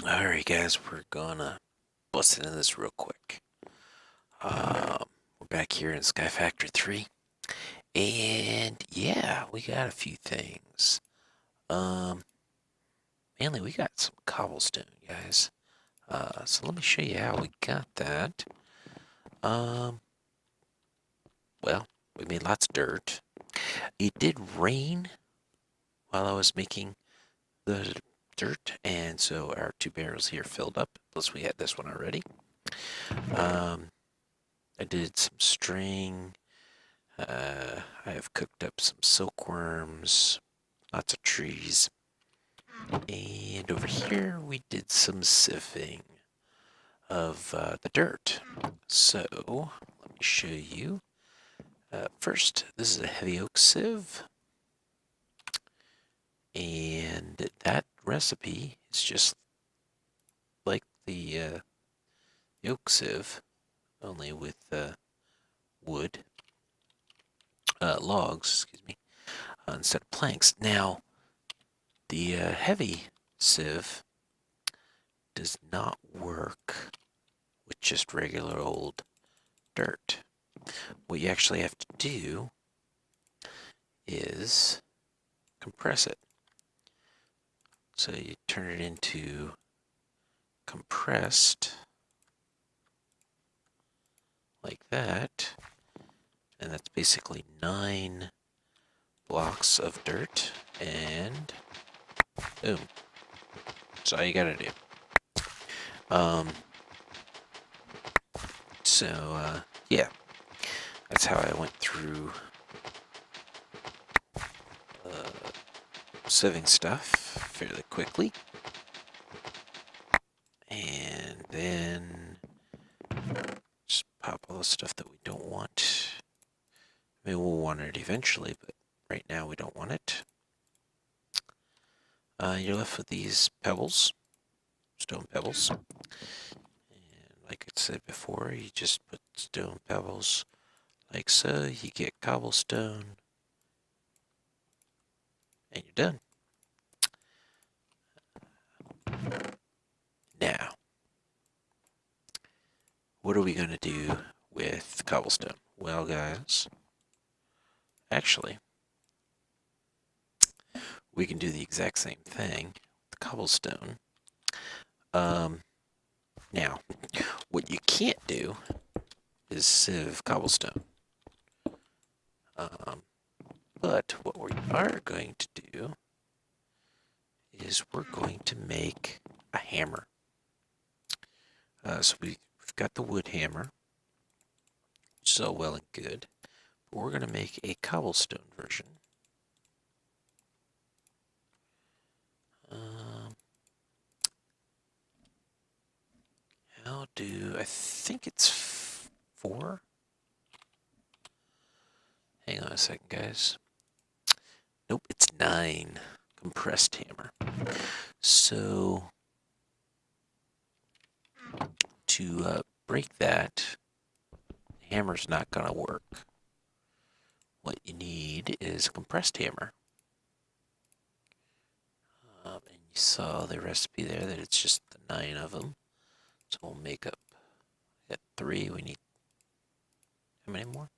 Alright guys, we're gonna bust into this real quick. We're back here in Sky Factory 3. And yeah, we got a few things. Um, Mainly we got some cobblestone, guys. So let me show you how we got that. Um, well, we made lots of dirt. It did rain while I was making the dirt, and so our two barrels here filled up. Plus we had this one already. I did some string. I have cooked up some silkworms, lots of trees, and over here we did some sieving of the dirt. So let me show you. First, this is a heavy oak sieve, and that recipe is just like the oak sieve, only with wood, logs, excuse me, instead of planks. Now, the heavy sieve does not work with just regular old dirt. What you actually have to do is compress it. So you turn it into compressed like that, and that's basically 9 blocks of dirt, and boom. That's all you gotta do. Um, yeah, that's how I went through sieving stuff fairly quickly. And then just pop all the stuff that we don't want. Maybe we'll want it eventually, but right now we don't want it. You're left with these pebbles, stone pebbles. And like I said before, you just put stone pebbles like so, you get cobblestone, and you're done. Now, what are we going to do with cobblestone? Well, guys, actually, we can do the exact same thing with cobblestone. Now, what you can't do is sieve cobblestone. But what we are going to do is we're going to make a hammer. So we've got the wood hammer, so well and good. But we're going to make a cobblestone version. I think it's 4? Hang on a second, guys. Nope, it's 9 compressed hammer. So to break that, the hammer's not going to work. What you need is a compressed hammer. And you saw the recipe there that it's just the 9 of them. So we'll make up at 3. We need how many more?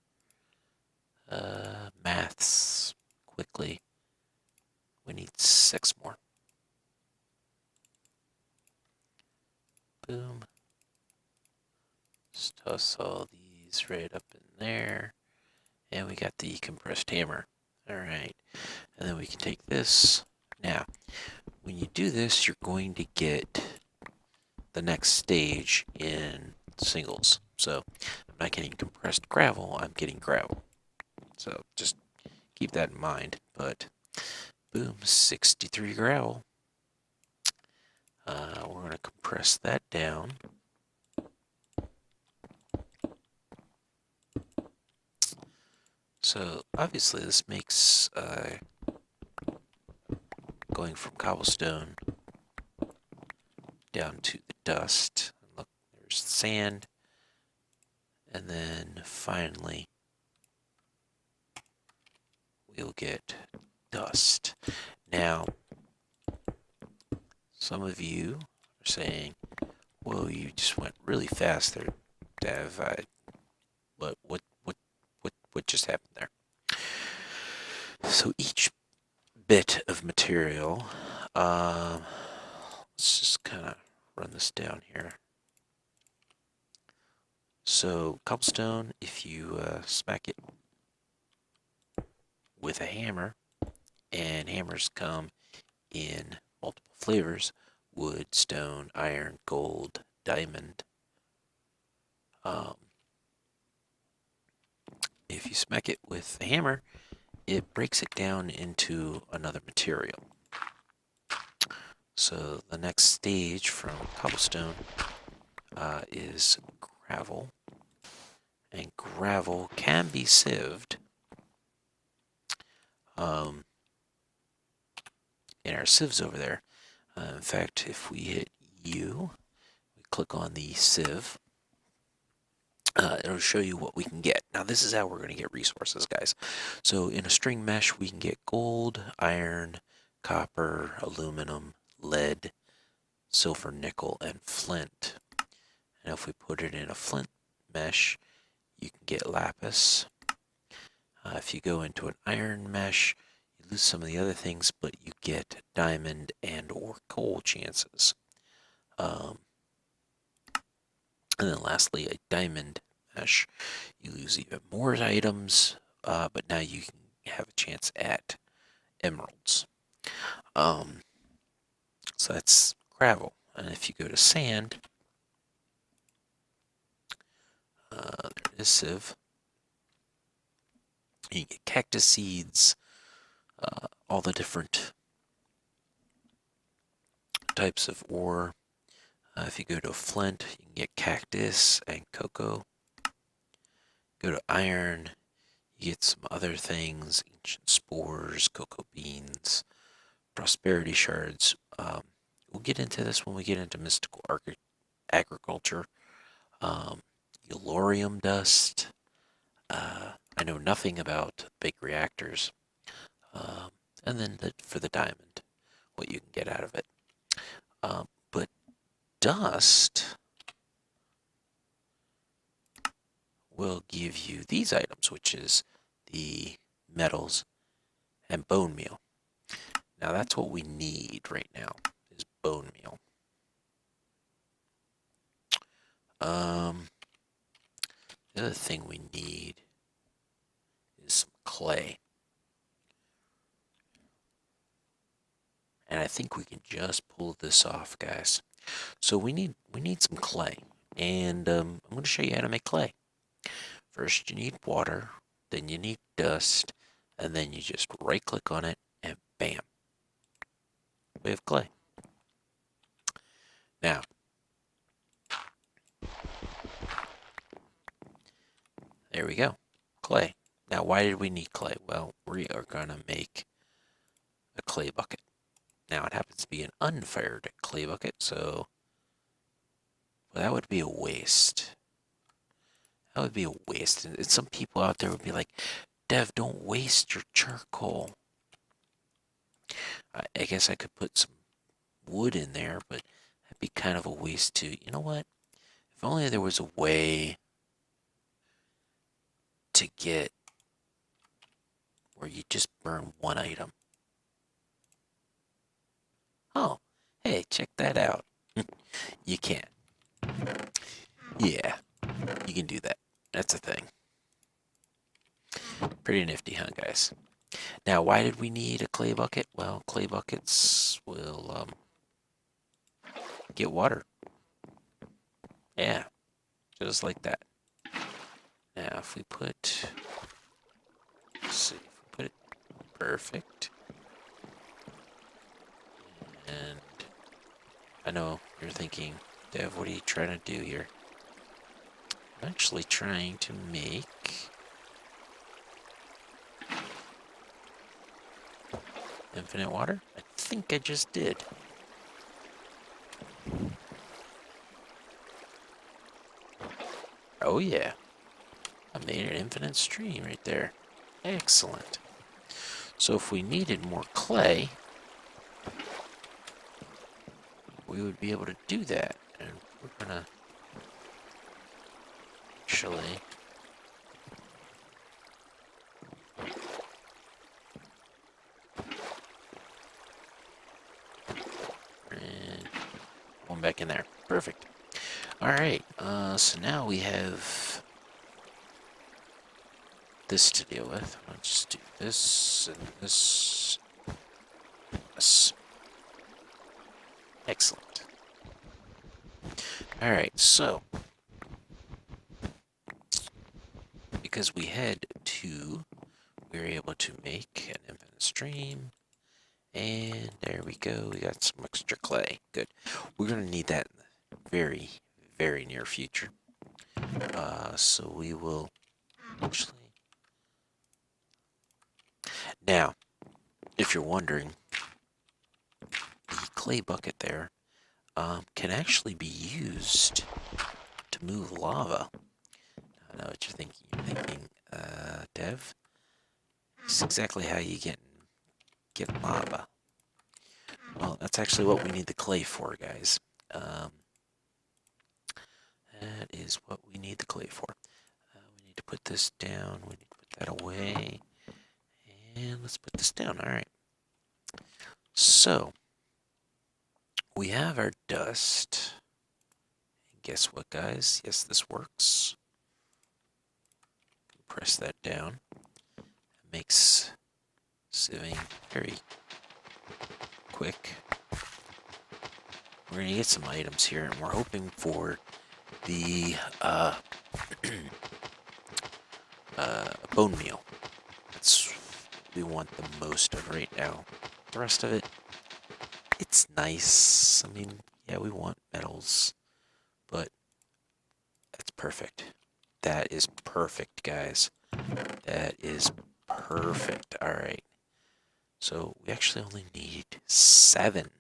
Maths quickly. We need 6 more. Boom. Just toss all these right up in there. And we got the compressed hammer. Alright. And then we can take this. Now, when you do this, you're going to get the next stage in singles. So, I'm not getting compressed gravel, I'm getting gravel. So, just keep that in mind. But, boom, 63 gravel. We're going to compress that down. So, obviously, this makes going from cobblestone down to the dust. Look, there's sand. And then finally, we'll get dust. Now, some of you are saying, "Whoa, you just went really fast there, Dev. What just happened there?" So each bit of material, let's just kind of run this down here. So cobblestone, if you smack it with a hammer, and hammers come in multiple flavors: wood, stone, iron, gold, diamond. Um, if you smack it with a hammer, it breaks it down into another material. So the next stage from cobblestone is gravel, and gravel can be sieved. In our sieves over there. In fact, if we hit U, we click on the sieve, it'll show you what we can get. Now, this is how we're going to get resources, guys. So in a string mesh, we can get gold, iron, copper, aluminum, lead, silver, nickel, and flint. And if we put it in a flint mesh, you can get lapis. If you go into an iron mesh, you lose some of the other things, but you get diamond and or coal chances. And then lastly, a diamond mesh. You lose even more items, but now you can have a chance at emeralds. So that's gravel. And if you go to sand, there is sieve. You get cactus seeds, all the different types of ore. If you go to flint, you can get cactus and cocoa. Go to iron, you get some other things: ancient spores, cocoa beans, prosperity shards. We'll get into this when we get into mystical agriculture. Yellorium dust. I know nothing about big reactors. And then for the diamond, what you can get out of it. But dust will give you these items, which is the metals and bone meal. Now that's what we need right now, is bone meal. The other thing we need is some clay. And I think we can just pull this off, guys. So we need some clay. And I'm going to show you how to make clay. First you need water, then you need dust, and then you just right click on it and bam, we have clay. Now, there we go, clay. Now, why did we need clay? Well, we are going to make a clay bucket. Now, it happens to be an unfired clay bucket, so that would be a waste. That would be a waste. And some people out there would be like, Dev, don't waste your charcoal. I guess I could put some wood in there, but that'd be kind of a waste too. You know what? If only there was a way to get where you just burn one item. Oh, hey, check that out. You can. Yeah, you can do that. That's a thing. Pretty nifty, huh, guys? Now, why did we need a clay bucket? Well, clay buckets will get water. Yeah, just like that. Now, if we put, let's see, if we put it perfect, and I know you're thinking, Dev, what are you trying to do here? I'm actually trying to make infinite water. I think I just did. Oh yeah, I made an infinite stream right there. Excellent. So if we needed more clay, we would be able to do that. And we're gonna actually and going back in there. Perfect. All right. So now we have this to deal with. Let's just do this and this. This. Excellent. All right. So because we had two, we were able to make an infinite stream. And there we go. We got some extra clay. Good. We're going to need that in the very, very near future. So we will actually... Now, if you're wondering, the clay bucket there can actually be used to move lava. I know what you're thinking. You're thinking, Dev, this is exactly how you get lava. Well, that's actually what we need the clay for, guys. That is what we need the clay for. We need to put this down. We need to put that away. And let's put this down. All right. So, we have our dust. And guess what, guys? Yes, this works. Press that down. It makes sieving very quick. We're going to get some items here, and we're hoping for the bone meal. That's what we want the most of right now. The rest of it, it's nice. I mean, yeah, we want metals, but that's perfect. That is perfect, guys. That is perfect. All right. So we actually only need 7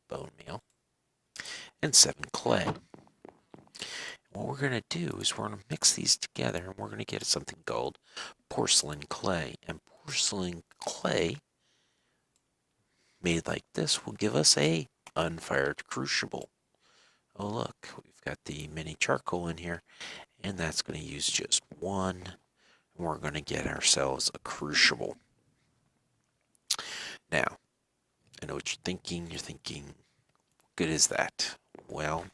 bone meal and 7 clay. What we're going to do is we're going to mix these together, and we're going to get something called porcelain clay. And porcelain clay made like this will give us a unfired crucible. Oh look, we've got the mini charcoal in here, and that's going to use just 1. And we're going to get ourselves a crucible. Now, I know what you're thinking. You're thinking, what good is that? Well,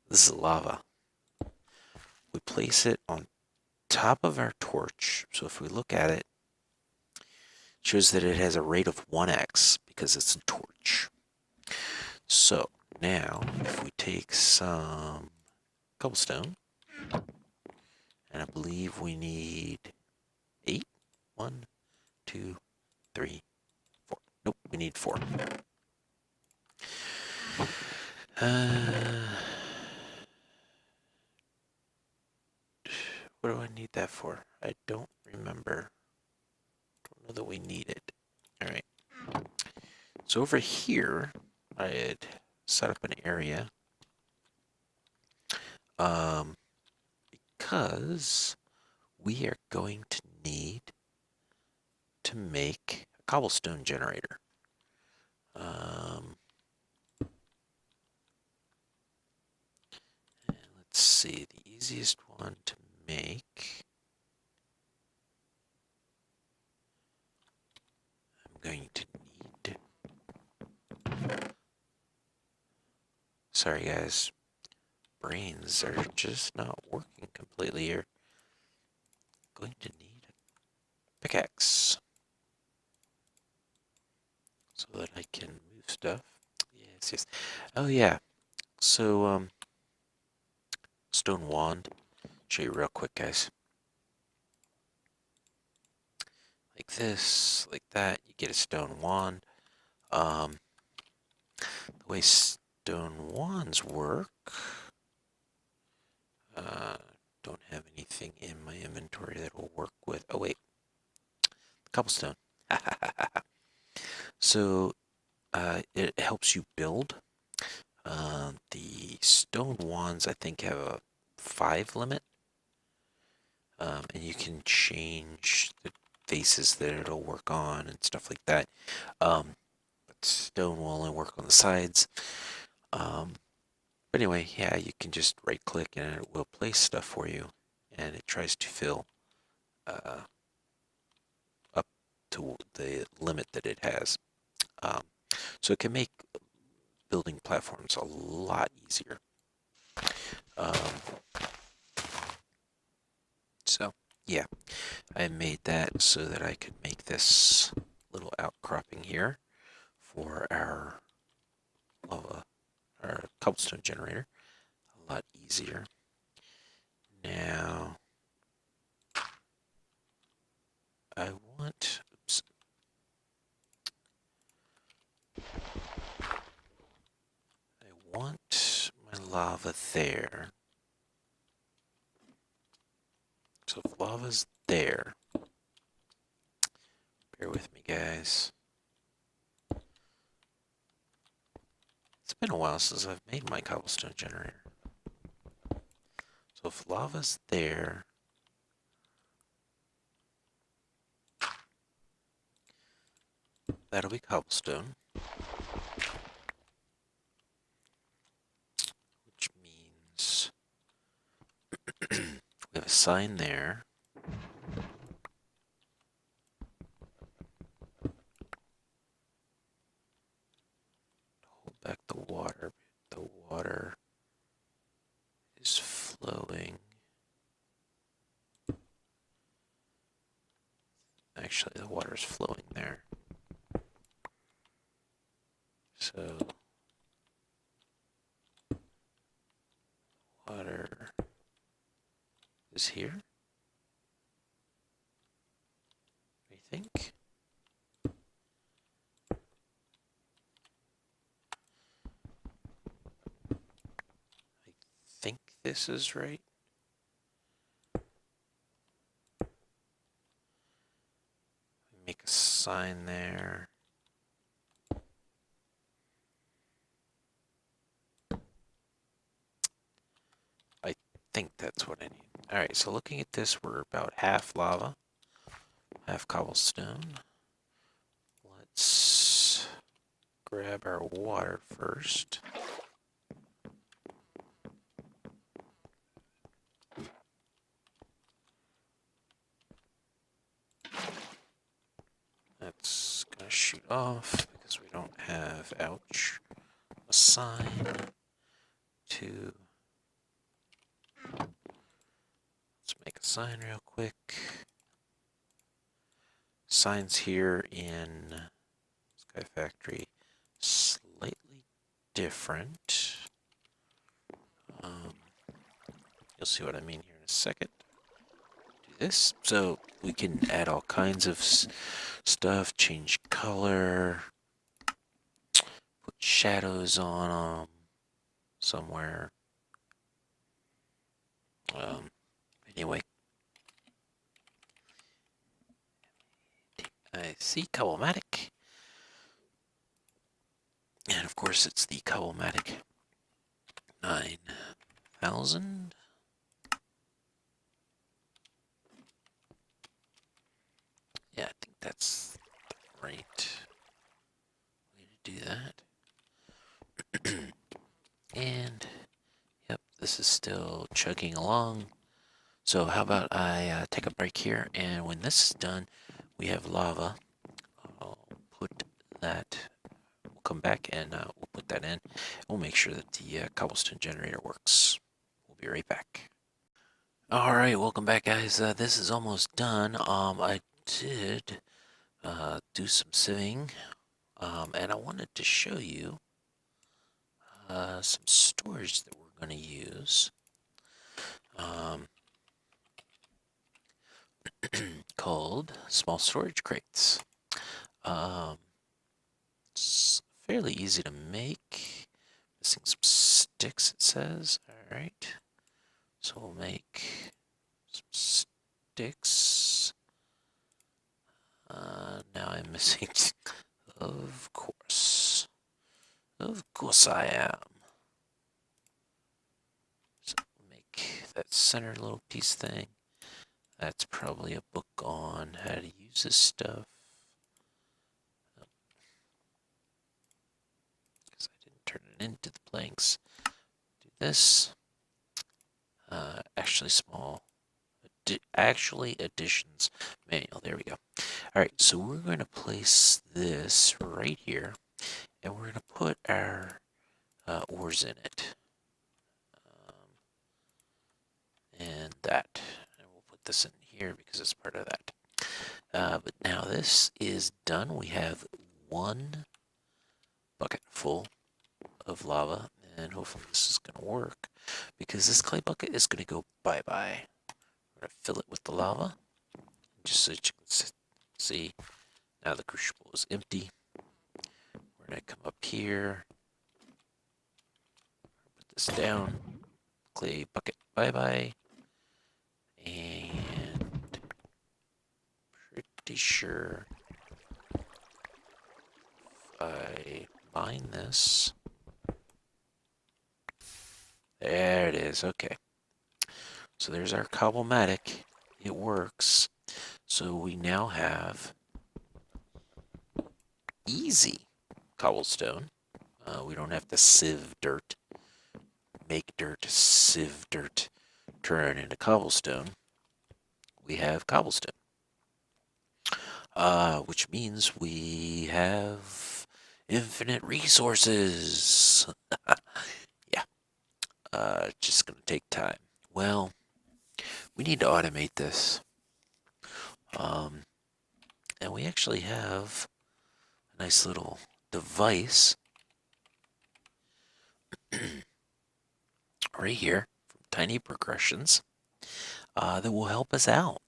this is lava. We place it on top of our torch. So if we look at it, it shows that it has a rate of 1x because it's a torch. So now, if we take some cobblestone, and I believe we need 8. 1, 2, 3, 4. Nope, we need 4. What do I need that for? I don't remember. Don't know that we need it. All right. So over here, I had set up an area because we are going to need to make a cobblestone generator. And let's see, the easiest one to make. I'm going to need... Sorry guys, brains are just not working completely here. Going to need a pickaxe so that I can move stuff. Yes, yes. Oh yeah. So stone wand. Show you real quick, guys. Like this, like that. You get a stone wand. The way stone wands work. Don't have anything in my inventory that will work with. Oh wait, cobblestone. So it helps you build. The stone wands, I think, have a 5 limit. And you can change the faces that it'll work on and stuff like that. But stone will only work on the sides. But anyway, yeah, you can just right click and it will place stuff for you, and it tries to fill uh, up to the limit that it has. Um, so it can make building platforms a lot easier. Um, so yeah, I made that so that I could make this little outcropping here for our lava, our cobblestone generator a lot easier. Now I want, oops, I want my lava there. So if lava's there, bear with me, guys. It's been a while since I've made my cobblestone generator. So if lava's there, that'll be cobblestone, which means we have a sign there. Hold back the water. The water is flowing. Actually, the water is flowing there. So, water is here, I think. I think this is right. Make a sign there. I think that's what I need. Alright, so looking at this, we're about half lava, half cobblestone. Let's grab our water first. That's gonna shoot off because we don't have, ouch, a sign to. Let's make a sign real quick. Signs here in Sky Factory slightly different. You'll see what I mean here in a second. Do this. So we can add all kinds of stuff, change color, put shadows on them somewhere. Anyway, I see Cobblematic. And of course, it's the Cobblematic 9000. Yeah, I think that's the right way to do that. And, yep, this is still chugging along. So how about I take a break here, and when this is done, we have lava. I'll put that, we'll come back and we'll put that in. We'll make sure that the cobblestone generator works. We'll be right back. Alright, welcome back, guys. This is almost done. I did do some sieving, and I wanted to show you some storage that we're going to use. Called small storage crates. It's fairly easy to make. Missing some sticks, it says. Alright. So we'll make some sticks. Now I'm missing. Of course. Of course I am. So make that center little piece thing. That's probably a book on how to use this stuff. into the planks. Do this. Actually small. Actually additions manual. There we go. All right, so we're going to place this right here, and we're going to put our ores in it. And that. And we'll put this in here because it's part of that. But now this is done. We have one bucket full of lava, and hopefully this is going to work because this clay bucket is going to go bye-bye. We're going to fill it with the lava, just so you can see. Now the crucible is empty. We're going to come up here, put this down, clay bucket bye-bye, and pretty sure if I mine this, there it is, okay. So there's our cobblematic. It works. So we now have easy cobblestone. We don't have to sieve dirt, make dirt, sieve dirt, turn it into cobblestone. We have cobblestone, which means we have infinite resources. Yeah, just gonna take time. Well, we need to automate this. And we actually have a nice little device right here from Tiny Progressions that will help us out.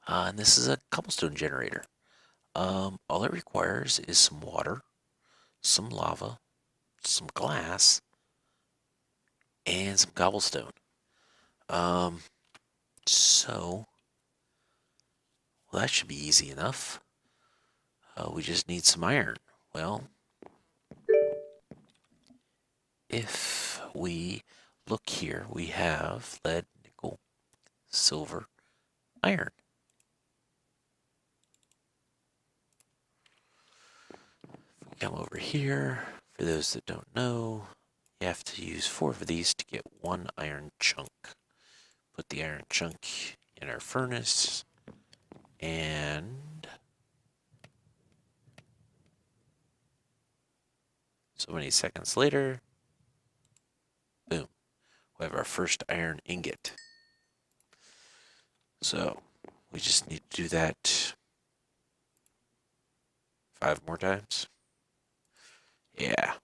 And this is a cobblestone generator. All it requires is some water, some lava, some glass, and some cobblestone. Um, so, well, that should be easy enough. We just need some iron. Well, if we look here, we have lead, nickel, silver, iron. If we come over here, for those that don't know, you have to use 4 of these to get 1 iron chunk. Put the iron chunk in our furnace, and so many seconds later, boom, we have our first iron ingot. So we just need to do that 5 more times. Yeah.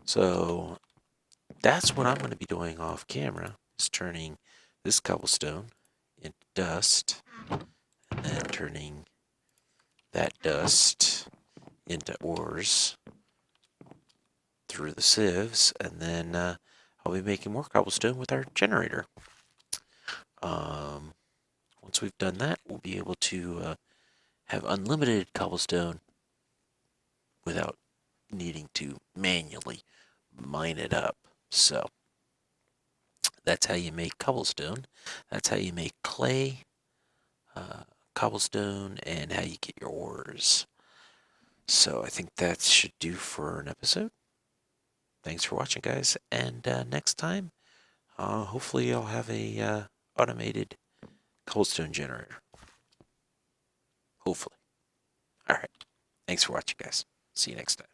So that's what I'm going to be doing off camera, is turning this cobblestone into dust, and then turning that dust into ores through the sieves, and then I'll be making more cobblestone with our generator. Once we've done that, we'll be able to have unlimited cobblestone without needing to manually mine it up. So that's how you make cobblestone. That's how you make clay, cobblestone, and how you get your ores. So I think that should do for an episode. Thanks for watching, guys. And next time, hopefully I'll have a automated cobblestone generator. Hopefully. All right. Thanks for watching, guys. See you next time.